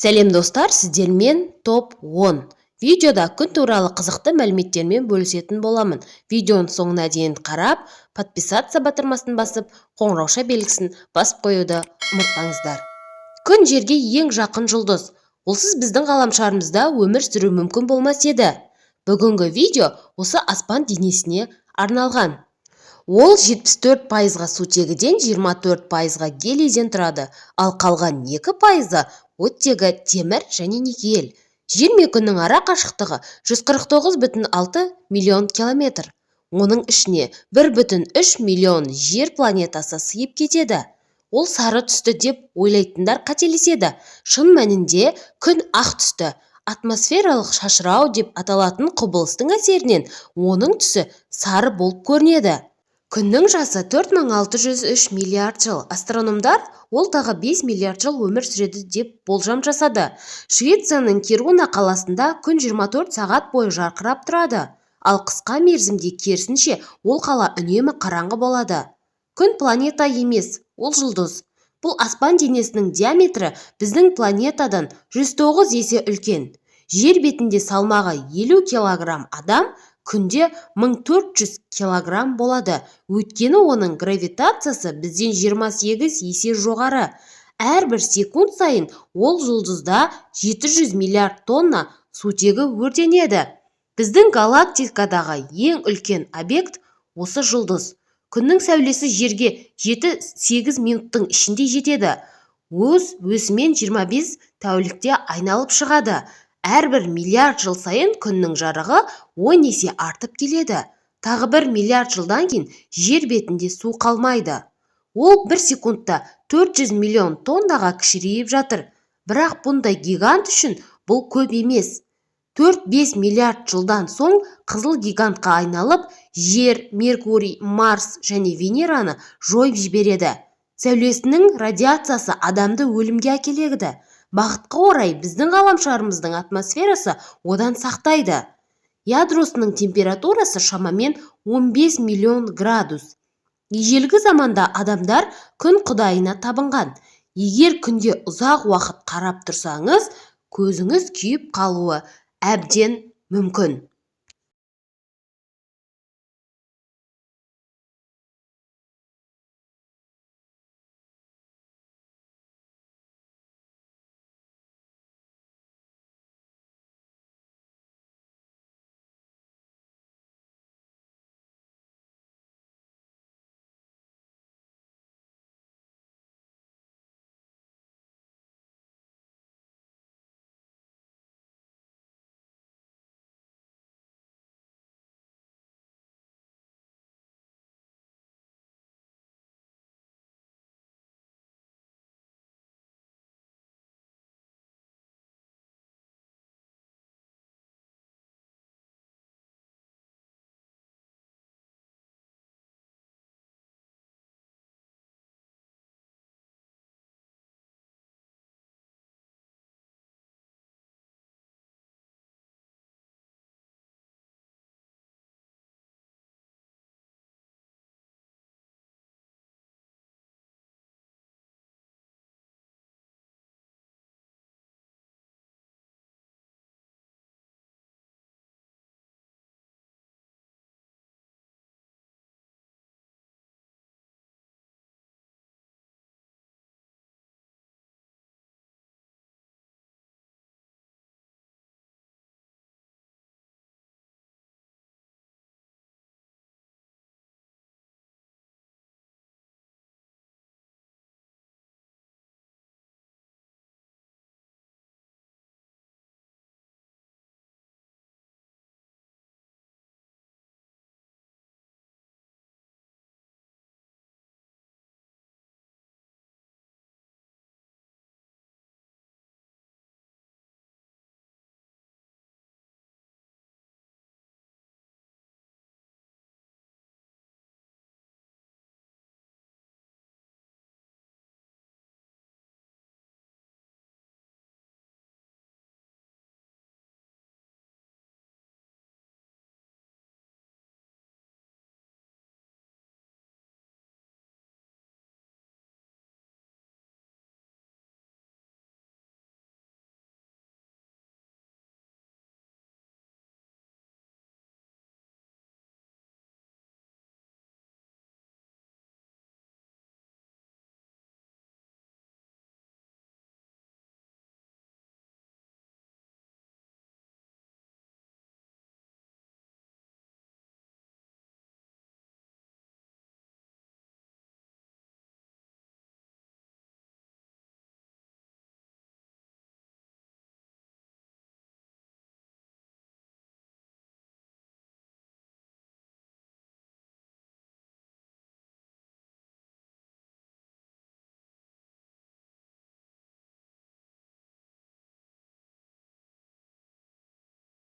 Сәлем достар, сіздермен топ 10. Видеода күн туралы қызықты мәліметтермен бөлісетін боламын. Видеоның соңына дейін қарап, подписаться батырмасын басып, қоңырауша белгісін басып қоюды ұмытпаңыздар. Күн жерге ең жақын жұлдыз. Олсыз біздің ғаламшарымызда өмір сүру мүмкін болмас еді. Бүгінгі видео осы аспан денесіне арналған. Ол 74%-ға сутегіден 24%-ға гелийден тұрады, ал қалған 2%-ы оттегі, темір және никель. Жер мен күннің ара қашықтығы 149,6 миллион километр. Оның ішіне 1,3 миллион жер планетасы сыйып кетеді. Ол сары түсті деп ойлайтындар қателеседі. Шын мәнінде күн ақ түсті. Атмосфералық шашырау деп аталатын құбылыстың әсерінен оның түсі сары болып көрінеді. Күннің жасы 4603 миллиард жыл. Астрономдар ол тағы 5 миллиард жыл өмір сүреді деп болжам жасады. Швецияның Кируна қаласында күн 24 сағат бойы жарқырап тұрады. Ал қысқа мерзімде керісінше ол қала үнемі қараңғы болады. Күн планета емес, ол жұлдыз. Бұл аспан денесінің диаметрі біздің планетадан 109 есе үлкен. Жер бетінде салмағы 50 килограмм адам күнде 1400 килограмм болады. Өйткені оның гравитациясы бізден 28 есе жоғары. Әрбір секунд сайын ол жұлдызда 700 миллиард тонна сутегі өртенеді. Біздің галактикадағы ең үлкен объект осы жұлдыз. Күннің сәулесі жерге 7-8 минуттың ішінде жетеді. Өсімен 25 тәулікте айналып шығады. Әрбір миллиард жыл сайын күннің жарығы 10 есе артып келеді. Тағы 1 миллиард жылдан кейін жер бетінде су қалмайды. Ол 1 секундта 400 миллион тоннаға кішірейіп жатыр. Бірақ бұндай гигант үшін бұл көп емес. 4-5 миллиард жылдан соң қызыл гигантқа айналып, жер, Меркурий, Марс және Венераны жойып жібереді. Сәулесінің радиациясы адамды өлімге әкеледі. Бақытқа орай біздің ғаламшарымыздың атмосферасы одан сақтайды. Ядросының температурасы шамамен 15 миллион градус. Ежелгі заманда адамдар күн құдайына табынған. Егер күнде ұзақ уақыт қарап тұрсаңыз, көзіңіз күйіп қалуы әбден мүмкін.